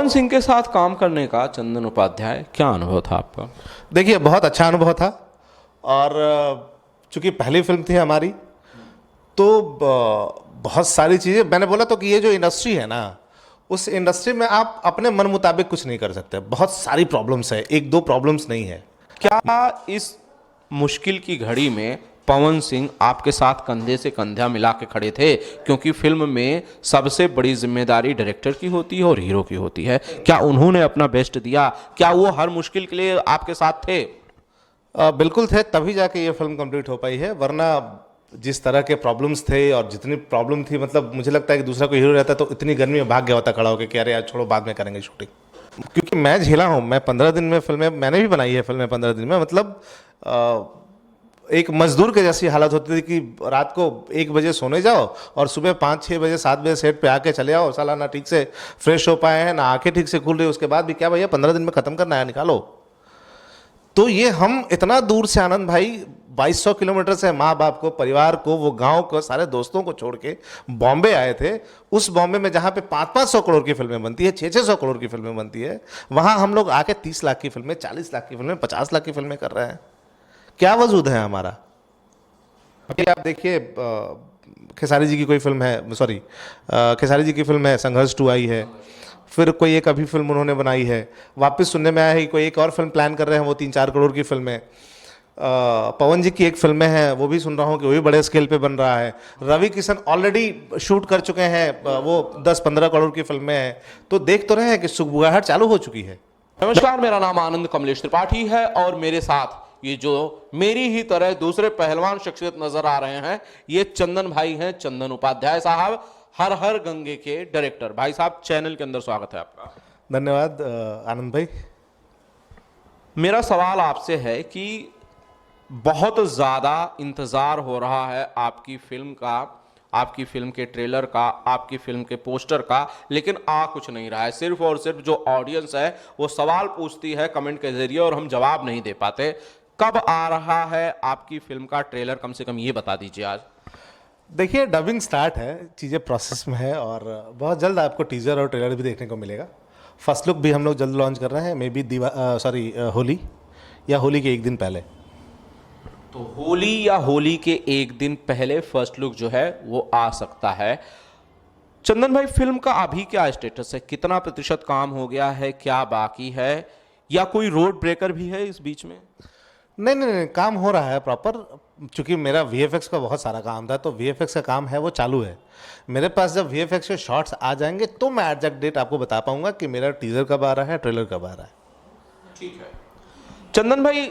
पवन सिंह के साथ काम करने का चंदन उपाध्याय, क्या अनुभव था आपका? देखिए, बहुत अच्छा अनुभव था। और चूंकि पहली फिल्म थी हमारी, तो बहुत सारी चीज़ें मैंने बोला तो कि ये जो इंडस्ट्री है ना, उस इंडस्ट्री में आप अपने मन मुताबिक कुछ नहीं कर सकते। बहुत सारी प्रॉब्लम्स है, एक दो प्रॉब्लम्स नहीं है। क्या इस मुश्किल की घड़ी में पवन सिंह आपके साथ कंधे से कंधा मिला के खड़े थे? क्योंकि फिल्म में सबसे बड़ी जिम्मेदारी डायरेक्टर की होती है और हीरो की होती है। क्या उन्होंने अपना बेस्ट दिया? क्या वो हर मुश्किल के लिए आपके साथ थे? बिल्कुल थे, तभी जाके ये फिल्म कंप्लीट हो पाई है। वरना जिस तरह के प्रॉब्लम्स थे और जितनी प्रॉब्लम थी, मतलब मुझे लगता है कि दूसरा कोई हीरो रहता तो इतनी गर्मी में भाग गया होता खड़ा होकर कि अरे यार छोड़ो, बाद में करेंगे शूटिंग। क्योंकि मैं झेला हूँ, मैं 15 दिन में फिल्में मैंने भी बनाई है, फिल्में 15 दिन में। मतलब एक मजदूर के जैसी हालत होती थी कि रात को 1 बजे सोने जाओ और सुबह 5-6 बजे 7 बजे सेट पे आके चले आओ। साला ना ठीक से फ्रेश हो पाए हैं, ना आंखें ठीक से खुल रही, उसके बाद भी क्या भैया 15 दिन में ख़त्म करना है, निकालो। तो ये हम इतना दूर से, आनंद भाई, 2200 किलोमीटर से माँ बाप को, परिवार को, वो गांव को, सारे दोस्तों को छोड़ के बॉम्बे आए थे। उस बॉम्बे में जहाँ पे 500-500 करोड़ की फिल्में बनती है, 600-600 करोड़ की फिल्में बनती है, वहाँ हम लोग आके 30 लाख की फिल्में, 40 लाख की फिल्में, 50 लाख की फिल्में कर रहे हैं। क्या वजूद है हमारा? अभी आप देखिए, खेसारी जी की कोई फिल्म है, सॉरी, खेसारी जी की फिल्म है संघर्ष 2 आई है। फिर कोई एक अभी फिल्म उन्होंने बनाई है, वापस सुनने में आया है कि कोई एक और फिल्म प्लान कर रहे हैं, वो 3-4 करोड़ की फिल्म है। पवन जी की एक फिल्में हैं, वो भी सुन रहा हूँ कि वो भी बड़े स्केल पे बन रहा है। रवि किशन ऑलरेडी शूट कर चुके हैं, वो 10-15 करोड़ की फिल्में हैं। तो देख तो रहे हैं कि सुगबुगाहट चालू हो चुकी है। नमस्कार, मेरा नाम आनंद कमलेश त्रिपाठी है और मेरे साथ ये जो मेरी ही तरह दूसरे पहलवान शख्सियत नजर आ रहे हैं, ये चंदन भाई हैं, चंदन उपाध्याय साहब, हर हर गंगे के डायरेक्टर। भाई साहब, चैनल के अंदर स्वागत है आपका। धन्यवाद आनंद भाई। मेरा सवाल आपसे है कि बहुत ज़्यादा इंतज़ार हो रहा है आपकी फिल्म का, आपकी फिल्म के ट्रेलर का, आपकी फिल्म के पोस्टर का, लेकिन आ कुछ नहीं रहा है। सिर्फ और सिर्फ जो ऑडियंस है वो सवाल पूछती है कमेंट के जरिए और हम जवाब नहीं दे पाते। कब आ रहा है आपकी फिल्म का ट्रेलर? कम से कम ये बता दीजिए आज। देखिए, डबिंग स्टार्ट है, चीज़ें प्रोसेस में है और बहुत जल्द आपको टीजर और ट्रेलर भी देखने को मिलेगा। फर्स्ट लुक भी हम लोग जल्द लॉन्च कर रहे हैं, मे बी होली या होली के एक दिन पहले। तो होली या होली के एक दिन पहले फर्स्ट लुक जो है वो आ सकता है। चंदन भाई, फिल्म का अभी क्या स्टेटस है? कितना प्रतिशत काम हो गया है? क्या बाकी है? या कोई रोड ब्रेकर भी है इस बीच में? नहीं नहीं नहीं, काम हो रहा है प्रॉपर। चूंकि मेरा वीएफएक्स का बहुत सारा काम था, तो वीएफएक्स का काम है वो चालू है। मेरे पास जब वीएफएक्स के शॉट्स आ जाएंगे तो मैं एग्जैक्ट डेट आपको बता पाऊंगा कि मेरा टीजर कब आ रहा है, ट्रेलर कब आ रहा है। ठीक है। चंदन भाई,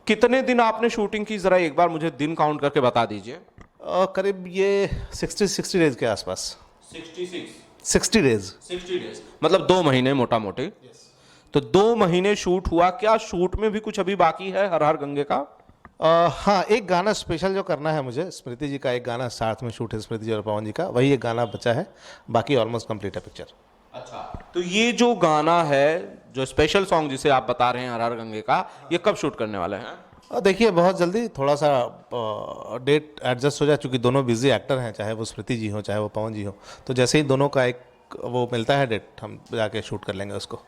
कितने दिन आपने शूटिंग की, जरा एक बार मुझे दिन काउंट करके बता दीजिए। करीब ये 60 डेज के आसपास। 60 डेज। 60 डेज मतलब 2 महीने मोटा मोटी। तो 2 महीने शूट हुआ। क्या शूट में भी कुछ अभी बाकी है हर हर गंगे का? हाँ, एक गाना स्पेशल जो करना है मुझे, स्मृति जी का एक गाना साथ में शूट है, स्मृति जी और पवन जी का, वही एक गाना बचा है। बाकी ऑलमोस्ट कंप्लीट है पिक्चर। अच्छा, तो ये जो गाना है, जो स्पेशल सॉन्ग जिसे आप बता रहे हैं हर हर गंगे का, ये कब शूट करने वाले हैं? देखिए, बहुत जल्दी, थोड़ा सा डेट एडजस्ट हो जाए, चूँकि दोनों बिजी एक्टर हैं, चाहे वो स्मृति जी हो चाहे वो पवन जी हो। तो जैसे ही दोनों का एक वो मिलता है डेट, हम जाके शूट कर लेंगे उसको।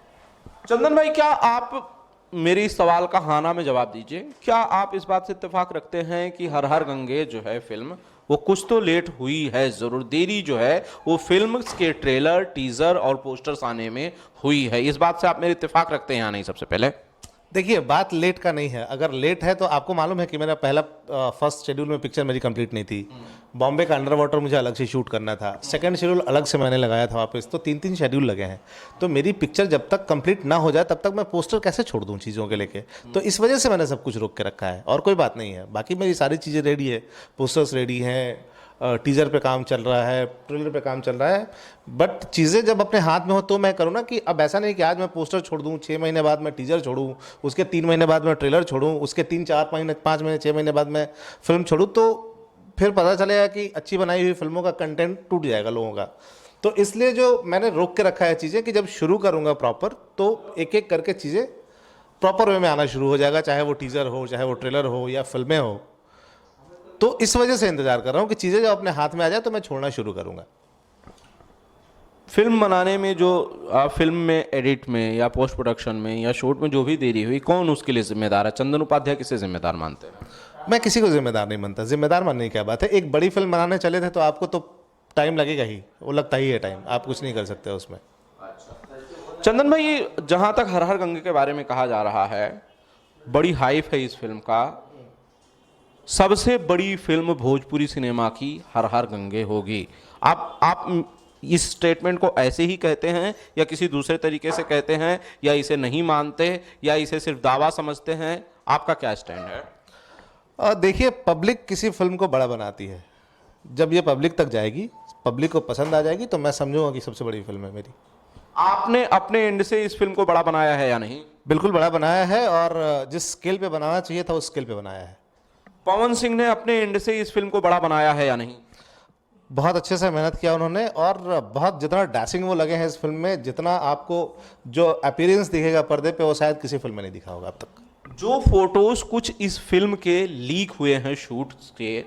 चंदन भाई, क्या आप मेरे इस सवाल का हाँ ना में जवाब दीजिए। क्या आप इस बात से इत्तेफाक रखते हैं कि हर हर गंगे जो है फिल्म, वो कुछ तो लेट हुई है जरूर, देरी जो है वो फिल्म के ट्रेलर, टीजर और पोस्टर्स आने में हुई है? इस बात से आप मेरे इत्तेफाक रखते हैं या नहीं? सबसे पहले देखिए, बात लेट का नहीं है। अगर लेट है तो आपको मालूम है कि मेरा पहला फर्स्ट शेड्यूल में पिक्चर मेरी कंप्लीट नहीं थी। बॉम्बे का अंडर वाटर मुझे अलग से शूट करना था, सेकंड शेड्यूल अलग से मैंने लगाया था वापस, तो 3-3 शेड्यूल लगे हैं। तो मेरी पिक्चर जब तक कंप्लीट ना हो जाए तब तक मैं पोस्टर कैसे छोड़ दूं चीज़ों के लेके? तो इस वजह से मैंने सब कुछ रोक के रखा है, और कोई बात नहीं है। बाकी मेरी सारी चीज़ें रेडी है, पोस्टर्स रेडी हैं, टीजर पे काम चल रहा है, ट्रेलर पे काम चल रहा है। बट चीज़ें जब अपने हाथ में हो तो मैं करूँ ना, कि अब ऐसा नहीं कि आज मैं पोस्टर छोड़ दूँ, 6 महीने बाद मैं टीजर छोड़ूँ, उसके 3 महीने बाद मैं ट्रेलर छोड़ूँ, उसके 3-4 महीने, 5 महीने, 6 महीने बाद मैं फिल्म छोड़ूँ, तो फिर पता चलेगा कि अच्छी बनाई हुई फिल्मों का कंटेंट टूट जाएगा लोगों का। तो इसलिए जो मैंने रोक के रखा है चीज़ें, कि जब शुरू करूँगा प्रॉपर, तो एक एक करके चीज़ें प्रॉपर वे में आना शुरू हो जाएगा, चाहे वो टीजर हो, चाहे वो ट्रेलर हो या फिल्में हो। तो इस वजह से इंतजार कर रहा हूँ कि चीज़ें जब अपने हाथ में आ जाए तो मैं छोड़ना शुरू करूँगा। फिल्म बनाने में जो फिल्म में एडिट में या पोस्ट प्रोडक्शन में या शूट में जो भी देरी हुई, कौन उसके लिए जिम्मेदार है? चंदन उपाध्याय किसे जिम्मेदार मानते हैं? मैं किसी को जिम्मेदार नहीं मानता। जिम्मेदार मानने की क्या बात है, एक बड़ी फिल्म बनाने चले थे तो आपको तो टाइम लगेगा ही, वो लगता ही है टाइम, आप कुछ नहीं कर सकते उसमें। चंदन भाई, जहां तक हर हर गंगे के बारे में कहा जा रहा है, बड़ी हाइप है इस फिल्म का, सबसे बड़ी फिल्म भोजपुरी सिनेमा की हर हर गंगे होगी। आप इस स्टेटमेंट को ऐसे ही कहते हैं या किसी दूसरे तरीके से कहते हैं, या इसे नहीं मानते, या इसे सिर्फ दावा समझते हैं? आपका क्या स्टैंड है? देखिए, पब्लिक किसी फिल्म को बड़ा बनाती है, जब ये पब्लिक तक जाएगी, पब्लिक को पसंद आ जाएगी, तो मैं समझूंगा कि सबसे बड़ी फिल्म है मेरी। आपने अपने एंड से इस फिल्म को बड़ा बनाया है या नहीं? बिल्कुल बड़ा बनाया है, और जिस स्केल पे बनाना चाहिए था उस स्केल पे बनाया है। पवन सिंह ने अपने एंड से इस फिल्म को बड़ा बनाया है या नहीं? बहुत अच्छे से मेहनत किया उन्होंने, और बहुत जितना डैशिंग वो लगे हैं इस फिल्म में, जितना आपको जो अपीयरेंस दिखेगा पर्दे पे, वो शायद किसी फिल्म में नहीं दिखा होगा अब तक। जो फोटोज कुछ इस फिल्म के लीक हुए हैं शूट के,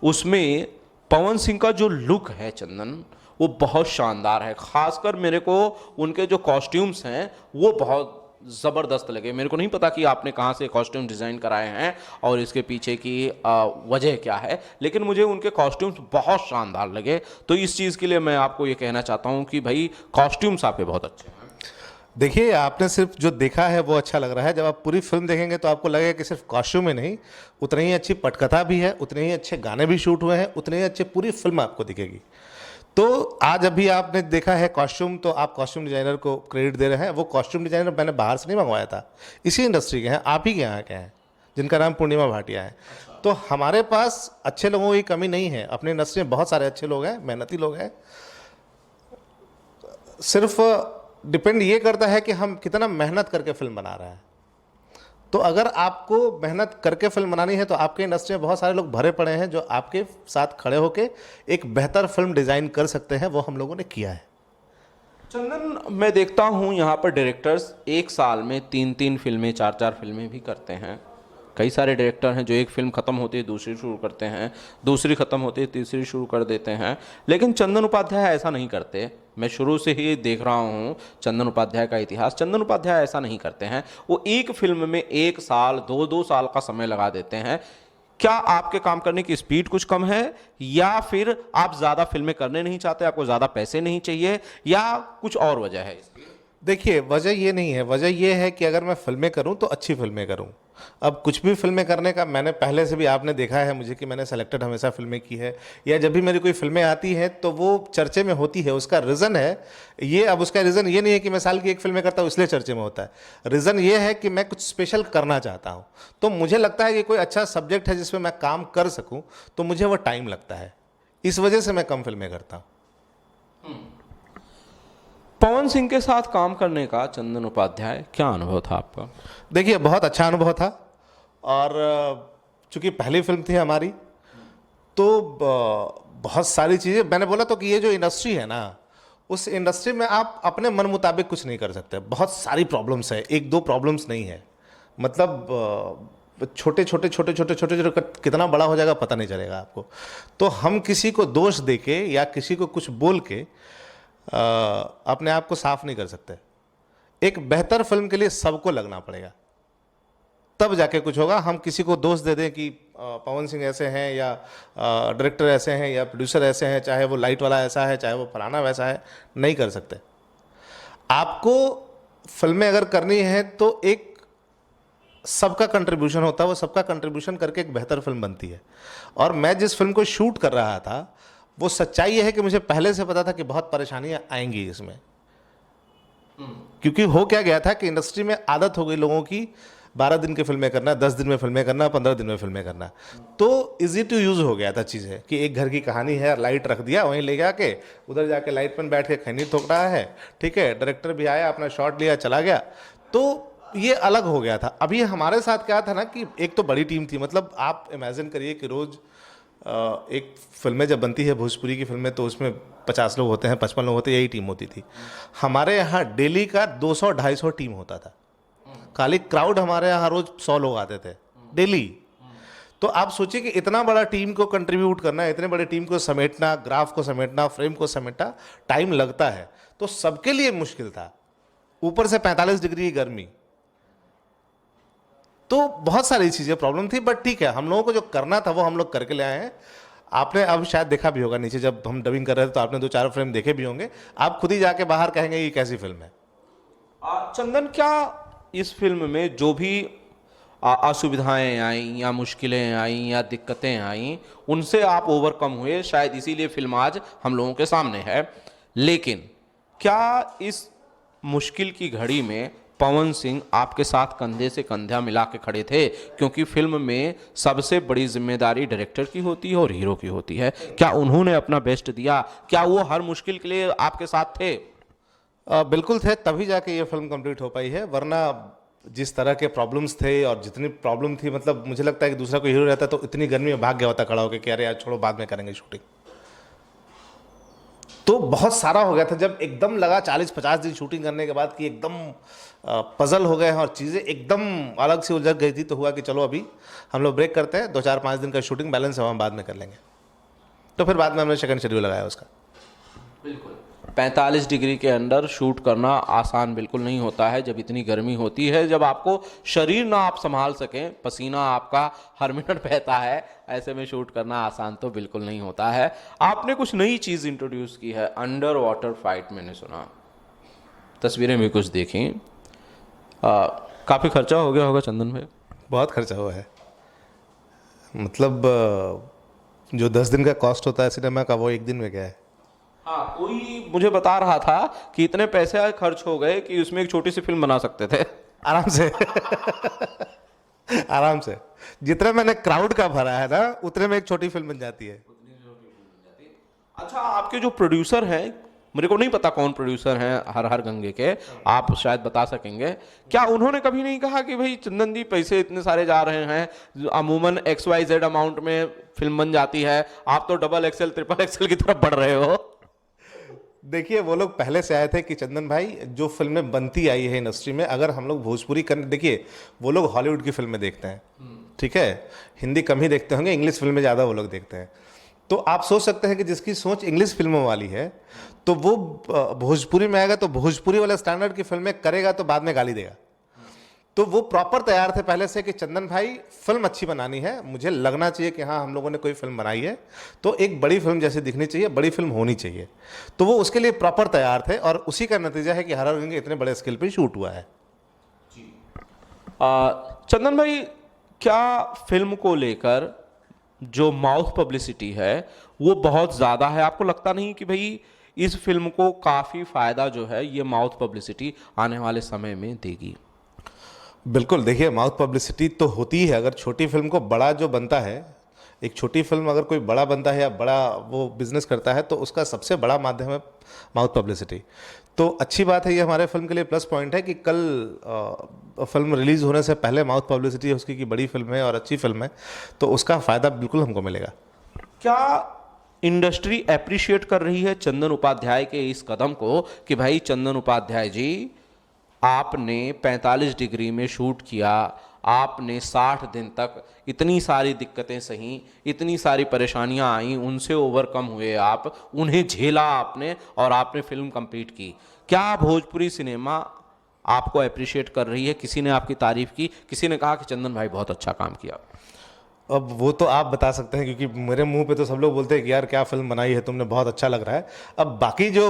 उसमें पवन सिंह का जो लुक है चंदन, वो बहुत शानदार है। खासकर मेरे को उनके जो कॉस्ट्यूम्स हैं वो बहुत ज़बरदस्त लगे। मेरे को नहीं पता कि आपने कहाँ से कॉस्ट्यूम डिज़ाइन कराए हैं और इसके पीछे की वजह क्या है, लेकिन मुझे उनके कॉस्ट्यूम्स बहुत शानदार लगे। तो इस चीज़ के लिए मैं आपको ये कहना चाहता हूँ कि भाई, कॉस्ट्यूम्स आपके बहुत अच्छे हैं। देखिए, आपने सिर्फ जो देखा है वो अच्छा लग रहा है, जब आप पूरी फिल्म देखेंगे तो आपको लगेगा कि सिर्फ कॉस्ट्यूम ही नहीं, उतनी ही अच्छी पटकथा भी है, उतने ही अच्छे गाने भी शूट हुए हैं, उतने ही अच्छे पूरी फिल्म आपको दिखेगी। तो आज अभी आपने देखा है कॉस्ट्यूम, तो आप कॉस्ट्यूम डिजाइनर को क्रेडिट दे रहे हैं। वो कॉस्ट्यूम डिजाइनर मैंने बाहर से नहीं मंगवाया था, इसी इंडस्ट्री के हैं, आप ही के यहाँ के हैं, जिनका नाम पूर्णिमा भाटिया है। तो हमारे पास अच्छे लोगों की कमी नहीं है, अपनी इंडस्ट्री में बहुत सारे अच्छे लोग हैं, मेहनती लोग हैं। सिर्फ डिपेंड ये करता है कि हम कितना मेहनत करके फिल्म बना रहे हैं। तो अगर आपको मेहनत करके फिल्म बनानी है तो आपके इंडस्ट्री में बहुत सारे लोग भरे पड़े हैं जो आपके साथ खड़े होकर एक बेहतर फिल्म डिज़ाइन कर सकते हैं, वो हम लोगों ने किया है। चंदन, मैं देखता हूँ यहाँ पर डायरेक्टर्स एक साल में 3-3 फिल्में, 4-4 फिल्में भी करते हैं। कई सारे डायरेक्टर हैं जो एक फिल्म ख़त्म होती है दूसरी शुरू करते हैं, दूसरी ख़त्म होती है तीसरी शुरू कर देते हैं, लेकिन चंदन उपाध्याय ऐसा नहीं करते। मैं शुरू से ही देख रहा हूँ चंदन उपाध्याय का इतिहास। चंदन उपाध्याय ऐसा नहीं करते हैं, वो एक फिल्म में 1 साल 2-2 साल का समय लगा देते हैं। क्या आपके काम करने की स्पीड कुछ कम है, या फिर आप ज़्यादा फिल्में करने नहीं चाहते, आपको ज़्यादा पैसे नहीं चाहिए, या कुछ और वजह है इसकी? देखिए, वजह ये नहीं है, वजह ये है कि अगर मैं फिल्में करूं तो अच्छी फिल्में करूं। अब कुछ भी फिल्में करने का, मैंने पहले से भी आपने देखा है मुझे कि मैंने सेलेक्टेड हमेशा फिल्में की है, या जब भी मेरी कोई फिल्में आती हैं तो वो चर्चे में होती है। उसका रीज़न है ये, अब उसका रीज़न ये नहीं है कि मैं साल की 1 फिल्में करता हूँ इसलिए चर्चे में होता है। रीज़न ये है कि मैं कुछ स्पेशल करना चाहता हूँ, तो मुझे लगता है कि कोई अच्छा सब्जेक्ट है जिसमें मैं काम कर सकूँ, तो मुझे वो टाइम लगता है, इस वजह से मैं कम फिल्में करता हूँ। पवन सिंह के साथ काम करने का चंदन उपाध्याय, क्या अनुभव था आपका? देखिए, बहुत अच्छा अनुभव था, और चूंकि पहली फिल्म थी हमारी, तो बहुत सारी चीज़ें, मैंने बोला तो कि ये जो इंडस्ट्री है ना, उस इंडस्ट्री में आप अपने मन मुताबिक कुछ नहीं कर सकते। बहुत सारी प्रॉब्लम्स है, 1-2 प्रॉब्लम्स नहीं है। मतलब छोटे छोटे छोटे छोटे छोटे छोटे कितना बड़ा हो जाएगा पता नहीं चलेगा आपको। तो हम किसी को दोष दे के या किसी को कुछ बोल के अपने आप को साफ नहीं कर सकते। एक बेहतर फिल्म के लिए सबको लगना पड़ेगा, तब जाके कुछ होगा। हम किसी को दोष दे दें कि पवन सिंह ऐसे हैं, या डायरेक्टर ऐसे हैं, या प्रोड्यूसर ऐसे हैं, चाहे वो लाइट वाला ऐसा है, चाहे वो फलाना वैसा है, नहीं कर सकते। आपको फिल्में अगर करनी है तो एक सबका कंट्रीब्यूशन होता है, वो सबका कंट्रीब्यूशन करके एक बेहतर फिल्म बनती है। और मैं जिस फिल्म को शूट कर रहा था, वो सच्चाई ये है कि मुझे पहले से पता था कि बहुत परेशानियां आएंगी इसमें, क्योंकि हो क्या गया था कि इंडस्ट्री में आदत हो गई लोगों की 12 दिन की फिल्में करना, 10 दिन में फिल्में करना, 15 दिन में फिल्में करना। तो इजी टू यूज हो गया था चीज़ें, कि एक घर की कहानी है, लाइट रख दिया वहीं ले जाके, उधर जाके लाइट पर बैठ के खैनी ठोक रहा है, ठीक है, डायरेक्टर भी आया, अपना शॉट लिया, चला गया। तो ये अलग हो गया था। अभी हमारे साथ क्या था ना, कि एक तो बड़ी टीम थी, मतलब आप इमेजिन करिए कि रोज़ एक फिल्में जब बनती है भोजपुरी की फिल्में, तो उसमें 50 लोग होते हैं, 55 लोग होते हैं, यही टीम होती थी। हमारे यहाँ डेली का 200-250 टीम होता था। खाली क्राउड हमारे यहाँ रोज 100 लोग आते थे डेली। तो आप सोचिए कि इतना बड़ा टीम को कंट्रीब्यूट करना, इतने बड़े टीम को समेटना, ग्राफ को समेटना, फ्रेम को समेटना, टाइम लगता है। तो सबके लिए मुश्किल था, ऊपर से 45 डिग्री की गर्मी, तो बहुत सारी चीजें प्रॉब्लम थी। बट ठीक है, हम लोगों को जो करना था वो हम लोग करके ले आए हैं। आपने अब शायद देखा भी होगा नीचे जब हम डबिंग कर रहे थे, तो आपने 2-4 फ्रेम देखे भी होंगे। आप खुद ही जाके बाहर कहेंगे ये कैसी फिल्म है। चंदन, क्या इस फिल्म में जो भी असुविधाएं आई या मुश्किलें आई या दिक्कतें आई, उनसे आप ओवरकम हुए, शायद इसीलिए फिल्म आज हम लोगों के सामने है। लेकिन क्या इस मुश्किल की घड़ी में पवन सिंह आपके साथ कंधे से कंधा मिला के खड़े थे? क्योंकि फिल्म में सबसे बड़ी जिम्मेदारी डायरेक्टर की होती है और हीरो की होती है। क्या उन्होंने अपना बेस्ट दिया? क्या वो हर मुश्किल के लिए आपके साथ थे? बिल्कुल थे, तभी जाके ये फिल्म कंप्लीट हो पाई है। वरना जिस तरह के प्रॉब्लम्स थे और जितनी प्रॉब्लम थी, मतलब मुझे लगता है कि दूसरा कोई हीरो रहता तो इतनी गर्मी में भाग गया होता खड़ा होकर कि अरे यार छोड़ो बाद में करेंगे शूटिंग। तो बहुत सारा हो गया था जब एकदम लगा 40-50 दिन शूटिंग करने के बाद कि एकदम पजल हो गए हैं और चीज़ें एकदम अलग से उलझ गई थी। तो हुआ कि चलो अभी हम लोग ब्रेक करते हैं, 2-4-5 दिन का शूटिंग बैलेंस हम बाद में कर लेंगे। तो फिर बाद में हमने सेकंड शेड्यूल लगाया उसका। बिल्कुल, 45 डिग्री के अंदर शूट करना आसान बिल्कुल नहीं होता है। जब इतनी गर्मी होती है, जब आपको शरीर ना आप संभाल सकें, पसीना आपका हर मिनट बहता है, ऐसे में शूट करना आसान तो बिल्कुल नहीं होता है। आपने कुछ नई चीज़ इंट्रोड्यूस की है, अंडर वाटर फाइट। मैंने सुना, तस्वीरें भी कुछ देखी। काफ़ी खर्चा हो गया होगा चंदन भाई? बहुत खर्चा हुआ है, मतलब जो 10 दिन का कॉस्ट होता है सिनेमा का, वो एक दिन में गया है। हाँ, कोई मुझे बता रहा था कि इतने पैसे खर्च हो गए कि उसमें एक छोटी सी फिल्म बना सकते थे। आराम से आराम से जितना मैंने क्राउड का भरा है ना, उतने में एक छोटी फिल्म बन जाती है। अच्छा, आपके जो प्रोड्यूसर हैं, मेरे को नहीं पता कौन प्रोड्यूसर हैं हर हर गंगे के, आप शायद बता सकेंगे। क्या उन्होंने कभी नहीं कहा कि भाई चंदन जी पैसे इतने सारे जा रहे हैं, अमूमन XYZ अमाउंट में फिल्म बन जाती है, आप तो डबल XL ट्रिपल XL की तरफ बढ़ रहे हो? देखिए, वो लोग पहले से आए थे कि चंदन भाई जो फिल्में बनती आई है इंडस्ट्री में, अगर हम लोग भोजपुरी करने, देखिए वो लोग हॉलीवुड की फिल्में देखते हैं, ठीक है, हिंदी कम ही देखते होंगे, इंग्लिश फिल्में ज़्यादा वो लोग देखते हैं। तो आप सोच सकते हैं कि जिसकी सोच इंग्लिश फिल्मों वाली है, तो वो भोजपुरी में आएगा तो भोजपुरी वाले स्टैंडर्ड की फिल्में करेगा तो बाद में गाली देगा। तो वो प्रॉपर तैयार थे पहले से कि चंदन भाई फिल्म अच्छी बनानी है, मुझे लगना चाहिए कि हाँ हम लोगों ने कोई फिल्म बनाई है, तो एक बड़ी फिल्म जैसी दिखनी चाहिए, बड़ी फिल्म होनी चाहिए। तो वो उसके लिए प्रॉपर तैयार थे और उसी का नतीजा है कि हर हर गंगे इतने बड़े स्केल पे शूट हुआ है। चंदन भाई, क्या फिल्म को लेकर जो माउथ पब्लिसिटी है वो बहुत ज़्यादा है? आपको लगता नहीं कि भाई इस फिल्म को काफ़ी फ़ायदा जो है ये माउथ पब्लिसिटी आने वाले समय में देगी? बिल्कुल, देखिए माउथ पब्लिसिटी तो होती है। अगर छोटी फिल्म को बड़ा जो बनता है, एक छोटी फिल्म अगर कोई बड़ा बनता है या बड़ा वो बिजनेस करता है, तो उसका सबसे बड़ा माध्यम है माउथ पब्लिसिटी। तो अच्छी बात है, ये हमारे फिल्म के लिए प्लस पॉइंट है कि कल फिल्म रिलीज़ होने से पहले माउथ पब्लिसिटी है उसकी कि बड़ी फिल्म है और अच्छी फिल्म है, तो उसका फ़ायदा बिल्कुल हमको मिलेगा। क्या इंडस्ट्री अप्रिशिएट कर रही है चंदन उपाध्याय के इस कदम को कि भाई चंदन उपाध्याय जी, आपने 45 डिग्री में शूट किया, आपने 60 दिन तक इतनी सारी दिक्कतें सही, इतनी सारी परेशानियां आई, उनसे ओवरकम हुए आप, उन्हें झेला आपने और आपने फिल्म कंप्लीट की। क्या भोजपुरी सिनेमा आपको अप्रिशिएट कर रही है? किसी ने आपकी तारीफ की, किसी ने कहा कि चंदन भाई बहुत अच्छा काम किया? अब वो तो आप बता सकते हैं, क्योंकि मेरे मुंह पे तो सब लोग बोलते हैं कि यार क्या फिल्म बनाई है तुमने, बहुत अच्छा लग रहा है। अब बाकी जो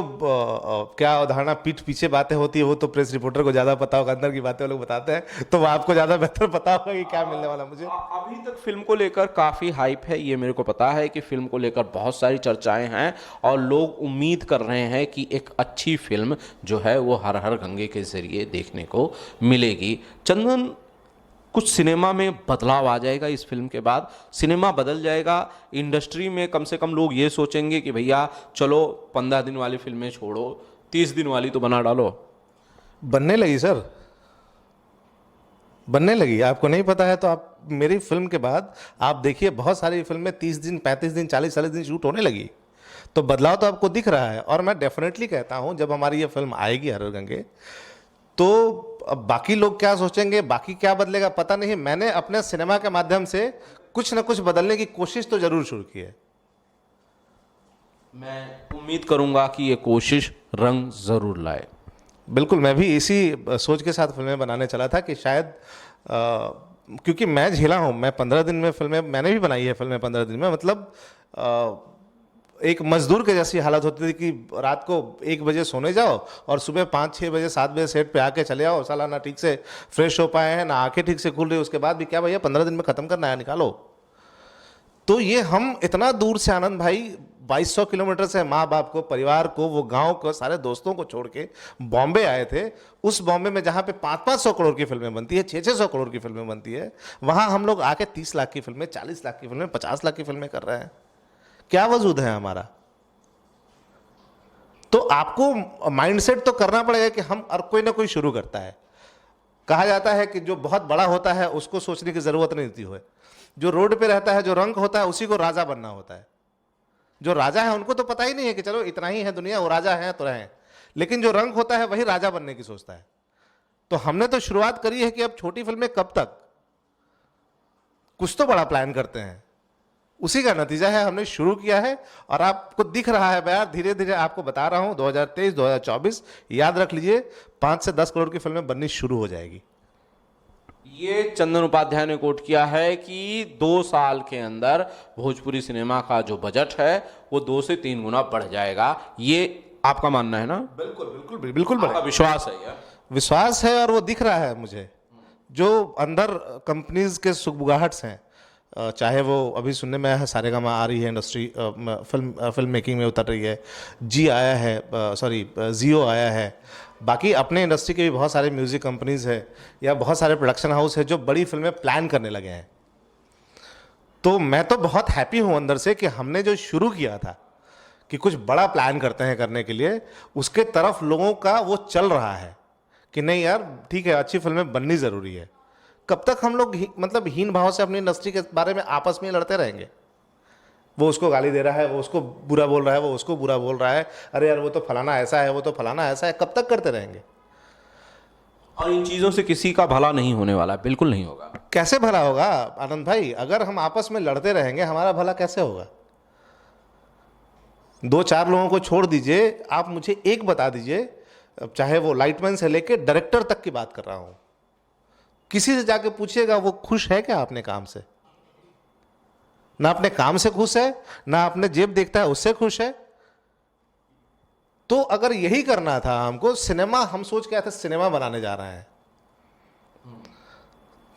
क्या उदाहरण पीठ पीछे बातें होती है वो तो प्रेस रिपोर्टर को ज़्यादा पता होगा, अंदर की बातें वो लोग बताते हैं, तो वो आपको ज़्यादा बेहतर पता होगा कि क्या मिलने वाला मुझे। अभी तक फिल्म को लेकर काफ़ी हाइप है, ये मेरे को पता है कि फिल्म को लेकर बहुत सारी चर्चाएं हैं और लोग उम्मीद कर रहे हैं कि एक अच्छी फिल्म जो है वो हर हर गंगे के जरिए देखने को मिलेगी। चंदन, कुछ सिनेमा में बदलाव आ जाएगा इस फिल्म के बाद? सिनेमा बदल जाएगा, इंडस्ट्री में कम से कम लोग ये सोचेंगे कि भैया चलो 15 दिन वाली फिल्में छोड़ो, 30 दिन वाली तो बना डालो। बनने लगी सर, बनने लगी। आपको नहीं पता है तो आप मेरी फिल्म के बाद आप देखिए, बहुत सारी फिल्में 30 दिन 35 दिन 40-40 दिन शूट होने लगी। तो बदलाव तो आपको दिख रहा है और मैं डेफिनेटली कहता हूँ जब हमारी ये फिल्म आएगी हर हर गंगे, तो अब बाकी लोग क्या सोचेंगे, बाकी क्या बदलेगा पता नहीं। मैंने अपने सिनेमा के माध्यम से कुछ ना कुछ बदलने की कोशिश तो जरूर शुरू की है। मैं उम्मीद करूंगा कि ये कोशिश रंग जरूर लाए। बिल्कुल, मैं भी इसी सोच के साथ फिल्में बनाने चला था कि शायद क्योंकि मैं झेला हूँ, मैं 15 दिन में फिल्में मैंने भी बनाई है, फिल्में 15 दिन में, मतलब एक मजदूर के जैसी हालत होती थी कि रात को 1 बजे सोने जाओ और सुबह 5-6 बजे 7 बजे सेट पे आके चले आओ, साला ना ठीक से फ्रेश हो पाए हैं, ना आंखें ठीक से खुल रही, उसके बाद भी क्या भैया 15 दिन में ख़त्म करना है, निकालो। तो ये हम इतना दूर से, आनंद भाई, 2200 किलोमीटर से माँ बाप को, परिवार को, वो गांव को, सारे दोस्तों को छोड़ के बॉम्बे आए थे। उस बॉम्बे में जहाँ पे 500-500 करोड़ की फिल्में बनती है, 600-600 करोड़ की फिल्में बनती है, वहाँ हम लोग आके 30 लाख की फिल्में, 40 लाख की फिल्में, 50 लाख की फिल्में कर रहे हैं। क्या वजूद है हमारा? तो आपको माइंडसेट तो करना पड़ेगा कि हम, और कोई ना कोई शुरू करता है। कहा जाता है कि जो बहुत बड़ा होता है उसको सोचने की जरूरत नहीं होती है, जो रोड पे रहता है, जो रंक होता है, उसी को राजा बनना होता है। जो राजा है उनको तो पता ही नहीं है कि चलो इतना ही है दुनिया, वो राजा है तो रहें, लेकिन जो रंक होता है वही राजा बनने की सोचता है। तो हमने तो शुरुआत करी है कि अब छोटी फिल्में कब तक, कुछ तो बड़ा प्लान करते हैं। उसी का नतीजा है, हमने शुरू किया है और आपको दिख रहा है यार, धीरे धीरे आपको बता रहा हूं, 2023 2024 याद रख लीजिए, 5 से 10 करोड़ की फिल्में बननी शुरू हो जाएगी। ये चंदन उपाध्याय ने कोट किया है कि 2 साल के अंदर भोजपुरी सिनेमा का जो बजट है वो 2 से 3 गुना बढ़ जाएगा। ये आपका मानना है ना? बिल्कुल बिल्कुल बिल्कुल, आपका विश्वास है यार? विश्वास है और वो दिख रहा है मुझे। जो अंदर कंपनीज के सुगबुगाहट्स हैं, चाहे वो अभी सुनने में आया है सारेगामा आ रही है, इंडस्ट्री फिल्म मेकिंग में उतर रही है, जी आया है, सॉरी जियो आया है, बाकी अपने इंडस्ट्री के भी बहुत सारे म्यूज़िक कंपनीज है या बहुत सारे प्रोडक्शन हाउस है जो बड़ी फिल्में प्लान करने लगे हैं। तो मैं तो बहुत हैप्पी हूँ अंदर से कि हमने जो शुरू किया था कि कुछ बड़ा प्लान करते हैं करने के लिए, उसके तरफ लोगों का वो चल रहा है कि नहीं यार ठीक है, अच्छी फिल्में बननी ज़रूरी है। कब तक हम लोग मतलब हीन भाव से अपनी इंडस्ट्री के बारे में आपस में लड़ते रहेंगे? वो उसको गाली दे रहा है, वो उसको बुरा बोल रहा है, वो उसको बुरा बोल रहा है, अरे यार वो तो फलाना ऐसा है, वो तो फलाना ऐसा है, कब तक करते रहेंगे? और इन चीजों से किसी का भला नहीं होने वाला, बिल्कुल नहीं होगा। कैसे भला होगा आनंद भाई? अगर हम आपस में लड़ते रहेंगे हमारा भला कैसे होगा? 2-4 लोगों को छोड़ दीजिए, आप मुझे एक बता दीजिए, चाहे वो लाइटमैन से लेके डायरेक्टर तक की बात कर रहा हूं, किसी से जाके पूछिएगा वो खुश है क्या अपने काम से? ना अपने काम से खुश है, ना अपने जेब देखता है उससे खुश है। तो अगर यही करना था हमको, सिनेमा, हम सोच के आए थे सिनेमा बनाने जा रहे हैं,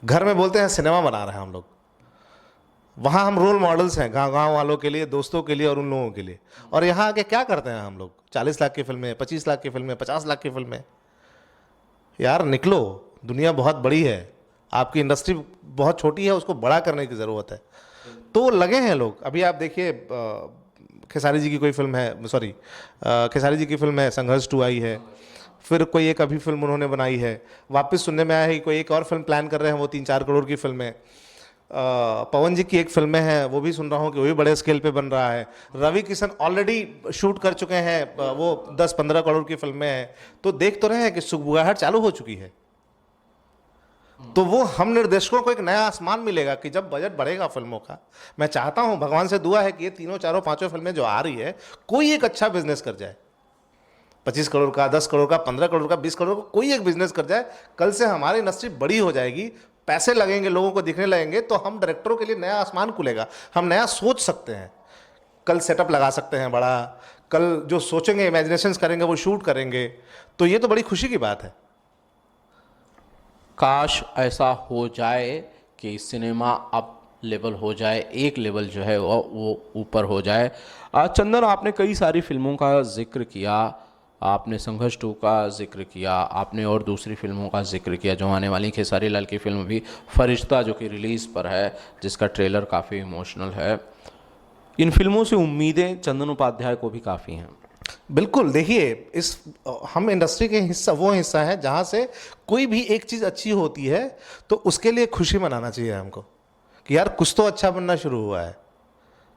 घर में बोलते हैं सिनेमा बना रहे हैं हम लोग, वहां हम रोल मॉडल्स हैं गांव गांव वालों के लिए, दोस्तों के लिए और उन लोगों के लिए। और यहां आके क्या करते हैं हम लोग? 40 लाख की फिल्में, 25 लाख की फिल्में, 50 लाख की फिल्में। यार निकलो, दुनिया बहुत बड़ी है, आपकी इंडस्ट्री बहुत छोटी है, उसको बड़ा करने की ज़रूरत है। तो लगे हैं लोग। अभी आप देखिए, खेसारी जी की कोई फिल्म है, सॉरी खेसारी जी की फिल्म है संघर्ष 2 आई है, फिर कोई एक अभी फिल्म उन्होंने बनाई है, वापस सुनने में आया है कि कोई एक और फिल्म प्लान कर रहे हैं, वो 3-4 करोड़ की फिल्म है। पवन जी की एक फिल्में हैं, वो भी सुन रहा हूँ कि वो भी बड़े स्केल पे बन रहा है। रवि किशन ऑलरेडी शूट कर चुके हैं, वो 10-15 करोड़ की फिल्में हैं। तो देख तो रहे हैं कि सुगबुगाहट चालू हो चुकी है। तो वो हम निर्देशकों को एक नया आसमान मिलेगा कि जब बजट बढ़ेगा फिल्मों का। मैं चाहता हूं, भगवान से दुआ है कि ये 3, 4, 5 फिल्में जो आ रही है, कोई एक अच्छा बिजनेस कर जाए, 25 करोड़ का, 10 करोड़ का, 15 करोड़ का, 20 करोड़ का, कोई एक बिजनेस कर जाए। कल से हमारी इंडस्ट्री बड़ी हो जाएगी, पैसे लगेंगे, लोगों को दिखने लगेंगे, तो हम डायरेक्टरों के लिए नया आसमान खुलेगा, हम नया सोच सकते हैं, कल सेटअप लगा सकते हैं बड़ा, कल जो सोचेंगे, इमेजिनेशंस करेंगे, वो शूट करेंगे। तो ये तो बड़ी खुशी की बात है। काश ऐसा हो जाए कि सिनेमा अप लेवल हो जाए, एक लेवल जो है वो ऊपर हो जाए। चंदन, आपने कई सारी फिल्मों का जिक्र किया, आपने संघर्ष 2 का जिक्र किया, आपने और दूसरी फिल्मों का जिक्र किया जो आने वाली, खेसारी लाल की फिल्म भी फरिश्ता जो कि रिलीज़ पर है, जिसका ट्रेलर काफ़ी इमोशनल है। इन फिल्मों से उम्मीदें चंदन उपाध्याय को भी काफ़ी हैं। बिल्कुल, देखिए, इस हम इंडस्ट्री के हिस्सा, वो हिस्सा है जहाँ से कोई भी एक चीज़ अच्छी होती है तो उसके लिए खुशी मनाना चाहिए हमको कि यार कुछ तो अच्छा बनना शुरू हुआ है,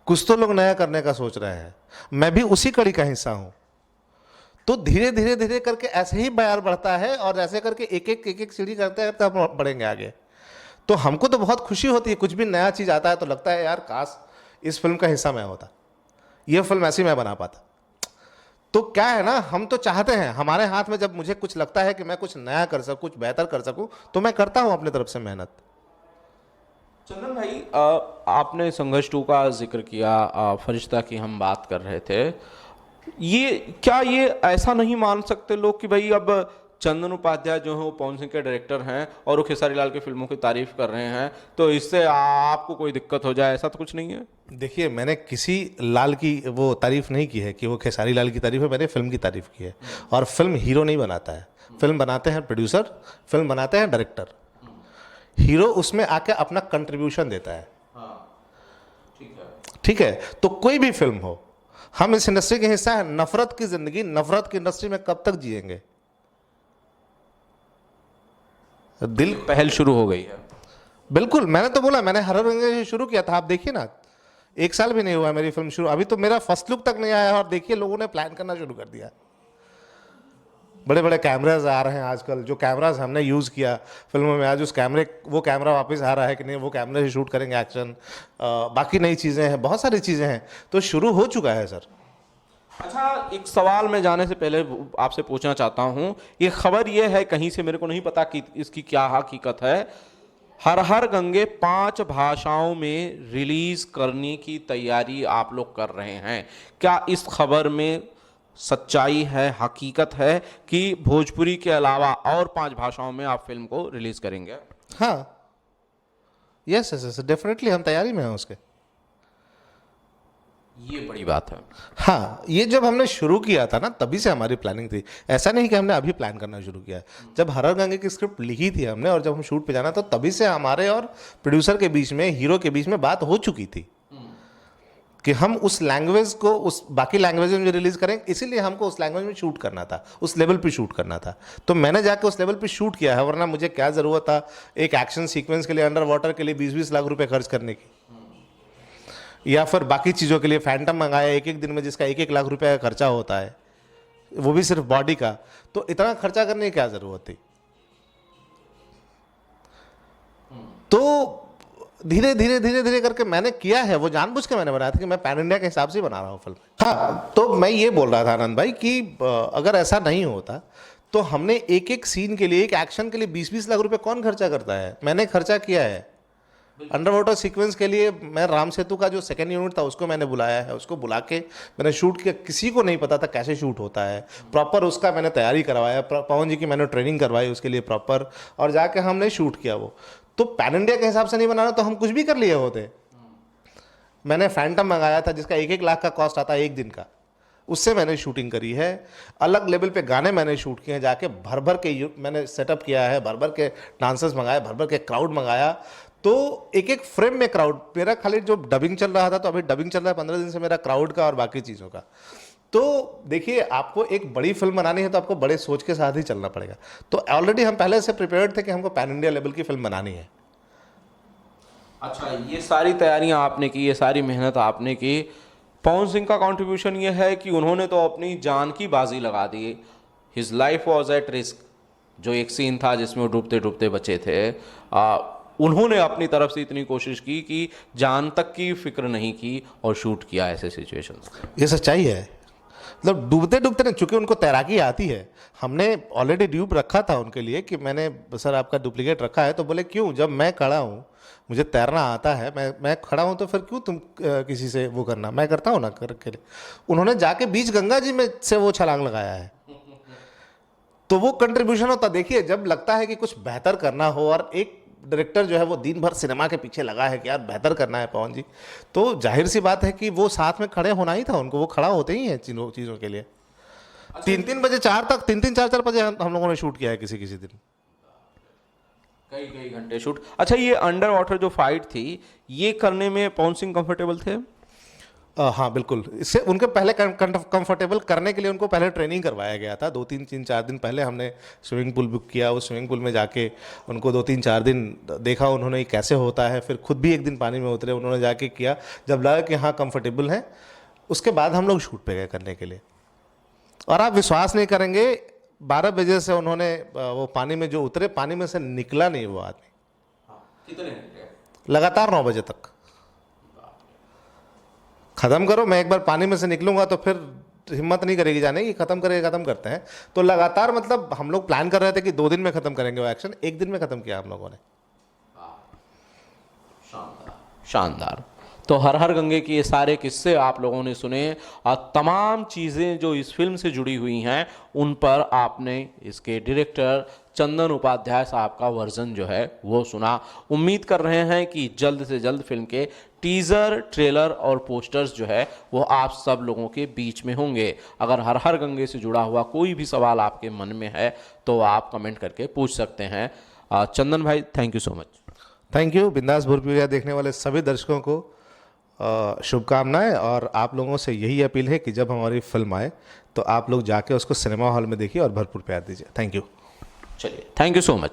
कुछ तो लोग नया करने का सोच रहे हैं। मैं भी उसी कड़ी का हिस्सा हूँ। तो धीरे धीरे धीरे करके ऐसे ही बयार बढ़ता है और ऐसे करके एक एक सीढ़ी करते करते हम बढ़ेंगे आगे। तो हमको तो बहुत खुशी होती है, कुछ भी नया चीज़ आता है तो लगता है यार काश इस फिल्म का हिस्सा मैं होता, ये फिल्म ऐसी मैं बना पाता। तो क्या है ना, हम तो चाहते हैं, हमारे हाथ में जब मुझे कुछ लगता है कि मैं कुछ नया कर सकूं, कुछ बेहतर कर सकूं, तो मैं करता हूं अपनी तरफ से मेहनत। चंदन भाई, आपने संघर्ष 2 का जिक्र किया, फरिश्ता की हम बात कर रहे थे। ये ऐसा नहीं मान सकते लोग कि भाई अब चंदन उपाध्याय जो है वो पवन सिंह के डायरेक्टर हैं और वो खेसारी लाल की फिल्मों की तारीफ कर रहे हैं, तो इससे आपको कोई दिक्कत हो जाए, ऐसा तो कुछ नहीं है? देखिए, मैंने किसी लाल की वो तारीफ नहीं की है कि वो खेसारी लाल की तारीफ है, मैंने फिल्म की तारीफ की है। और फिल्म हीरो नहीं बनाता है, फिल्म बनाते हैं प्रोड्यूसर, फिल्म बनाते हैं डायरेक्टर। हीरो उसमें आके अपना कंट्रीब्यूशन देता है। ठीक है। ठीक है, तो कोई भी फिल्म हो, हम इस इंडस्ट्री के हिस्सा है। नफरत की जिंदगी, नफरत की इंडस्ट्री में कब तक जिएंगे? दिल पहल शुरू हो गई है। बिल्कुल, मैंने तो बोला, मैंने हर रंग से शुरू किया था। आप देखिए ना, 1 साल भी नहीं हुआ मेरी फिल्म शुरू, अभी तो मेरा फर्स्ट लुक तक नहीं आया है और देखिए लोगों ने प्लान करना शुरू कर दिया। बड़े बड़े कैमराज आ रहे हैं आजकल, जो कैमराज हमने यूज़ किया फिल्मों में, आज उस कैमरे, वो कैमरा वापस आ रहा है कि नहीं, वो कैमरे से शूट करेंगे एक्शन, बाकी नई चीज़ें हैं, बहुत सारी चीज़ें हैं, तो शुरू हो चुका है सर। अच्छा, एक सवाल मैं जाने से पहले आपसे पूछना चाहता हूं। ये खबर ये है कहीं से, मेरे को नहीं पता कि इसकी क्या हकीकत है, हर हर गंगे 5 भाषाओं में रिलीज करने की तैयारी आप लोग कर रहे हैं। क्या इस खबर में सच्चाई है, हकीकत है कि भोजपुरी के अलावा और 5 भाषाओं में आप फिल्म को रिलीज करेंगे? हाँ, यस यस यस, डेफिनेटली हम तैयारी में हैं उसके। ये बड़ी बात है। हाँ, ये जब हमने शुरू किया था ना, तभी से हमारी प्लानिंग थी। ऐसा नहीं कि हमने अभी प्लान करना शुरू किया। जब हर हर गंगे की स्क्रिप्ट लिखी थी हमने और जब हम शूट पे जाना, तो तभी से हमारे और प्रोड्यूसर के बीच में, हीरो के बीच में बात हो चुकी थी कि हम उस लैंग्वेज को उस बाकी लैंग्वेज में रिलीज करें, इसीलिए हमको उस लैंग्वेज में शूट करना था, उस लेवल पे शूट करना था। तो मैंने जाके उस लेवल पे शूट किया है, वरना मुझे क्या ज़रूरत था एक एक्शन सीक्वेंस के लिए, अंडर वाटर के लिए 20-20 लाख रुपए खर्च करने की, या फिर बाकी चीज़ों के लिए फैंटम मंगाया 1-1 दिन में, जिसका 1-1 लाख रुपए का खर्चा होता है, वो भी सिर्फ बॉडी का। तो इतना खर्चा करने की क्या ज़रूरत थी? तो धीरे धीरे धीरे धीरे करके मैंने किया है, वो जानबूझ के मैंने बनाया था कि मैं पैन इंडिया के हिसाब से बना रहा हूँ फिल्म। हाँ, तो मैं ये बोल रहा था आनंद भाई कि अगर ऐसा नहीं होता तो हमने एक एक सीन के लिए, एक एक्शन के लिए 20-20 लाख रुपए कौन खर्चा करता है? मैंने खर्चा किया है। अंडर वाटर सीक्वेंस के लिए मैं राम सेतु का जो सेकंड यूनिट था उसको मैंने बुलाया है, उसको बुला के मैंने शूट किया। किसी को नहीं पता था कैसे शूट होता है, प्रॉपर उसका मैंने तैयारी करवाया, पवन जी की मैंने ट्रेनिंग करवाई उसके लिए प्रॉपर, और जाके हमने शूट किया वो। तो पैन इंडिया के हिसाब से नहीं बनाना तो हम कुछ भी कर लिए होते। मैंने फैंटम मंगाया था जिसका 1-1 लाख का कॉस्ट आता है एक दिन का, उससे मैंने शूटिंग करी है। अलग लेवल पे गाने मैंने शूट किए हैं, जाके भर भर के मैंने सेटअप किया है, भर भर के डांसर्स मंगाए, भर भर के क्राउड मंगाया। तो एक एक फ्रेम में क्राउड, मेरा खाली जो डबिंग चल रहा था, तो अभी डबिंग चल रहा है 15 दिन से मेरा क्राउड का और बाकी चीज़ों का। तो देखिए, आपको एक बड़ी फिल्म बनानी है तो आपको बड़े सोच के साथ ही चलना पड़ेगा। तो ऑलरेडी हम पहले से प्रिपेयर्ड थे कि हमको पैन इंडिया लेवल की फिल्म बनानी है। अच्छा, ये सारी तैयारियां आपने की, ये सारी मेहनत आपने की। पवन सिंह का कंट्रीब्यूशन ये है कि उन्होंने तो अपनी जान की बाजी लगा दी। His life was at risk. जो एक सीन था जिसमें वो डूबते डूबते बचे थे, उन्होंने अपनी तरफ से इतनी कोशिश की कि जान तक की फिक्र नहीं की और शूट किया ऐसे सिचुएशंस। ये सच्चाई है। मतलब डूबते डूबते नहीं, चूंकि उनको तैराकी आती है, हमने ऑलरेडी ट्यूब रखा था उनके लिए कि मैंने सर आपका डुप्लीकेट रखा है। तो बोले क्यों, जब मैं खड़ा हूँ, मुझे तैरना आता है, मैं खड़ा हूँ, तो फिर क्यों तुम किसी से वो करना, मैं करता हूँ ना करके। उन्होंने जाके बीच गंगा जी में से वो छलांग लगाया है। तो वो कंट्रीब्यूशन होता। देखिए, जब लगता है कि कुछ बेहतर करना हो और एक डायरेक्टर जो है वो दिन भर सिनेमा के पीछे लगा है कि यार बेहतर करना है पवन जी, तो जाहिर सी बात है कि वो साथ में खड़े होना ही था उनको, वो खड़ा होते ही हैं चीज़ों के लिए। 3-3 बजे 4 तक, 3-3 4-4 बजे हम लोगों ने शूट किया है किसी किसी दिन, कई कई घंटे शूट। अच्छा, ये अंडर वाटर जो फाइट थी, ये करने में पवन सिंह कंफर्टेबल थे? हाँ बिल्कुल। इससे उनके पहले कंफर्टेबल करने के लिए उनको पहले ट्रेनिंग करवाया गया था। 2-3-4 दिन पहले हमने स्विमिंग पूल बुक किया, उस स्विमिंग पूल में जाके उनको 2-3-4 दिन देखा उन्होंने कैसे होता है। फिर खुद भी एक दिन पानी में उतरे, उन्होंने जाके किया। जब लगा कि हाँ कंफर्टेबल हैं, उसके बाद हम लोग शूट पे गए करने के लिए। और आप विश्वास नहीं करेंगे, 12 बजे से उन्होंने वो पानी में जो उतरे, पानी में से निकला नहीं वो आदमी। कितने? लगातार 9 बजे तक। ख़त्म करो, मैं एक बार पानी में से निकलूंगा तो फिर हिम्मत नहीं करेगी जाने की ख़त्म करेगा, ख़त्म करते हैं। तो लगातार मतलब हम लोग प्लान कर रहे थे कि 2 दिन में ख़त्म करेंगे वो एक्शन, 1 दिन में ख़त्म किया हम लोगों ने। शानदार। तो हर हर गंगे के ये सारे किस्से आप लोगों ने सुने और तमाम चीज़ें जो इस फिल्म से जुड़ी हुई हैं उन पर आपने इसके डायरेक्टर चंदन उपाध्याय साहब का वर्जन जो है वो सुना। उम्मीद कर रहे हैं कि जल्द से जल्द फिल्म के टीज़र, ट्रेलर और पोस्टर्स जो है वो आप सब लोगों के बीच में होंगे। अगर हर हर गंगे से जुड़ा हुआ कोई भी सवाल आपके मन में है तो आप कमेंट करके पूछ सकते हैं। चंदन भाई, thank you so much. Thank you. बिंदास भोजपुरिया देखने वाले सभी दर्शकों को शुभकामनाएं, और आप लोगों से यही अपील है कि जब हमारी फिल्म आए तो आप लोग जाके उसको सिनेमा हॉल में देखिए और भरपूर प्यार दीजिए। Thank you. चलिए, थैंक यू सो मच।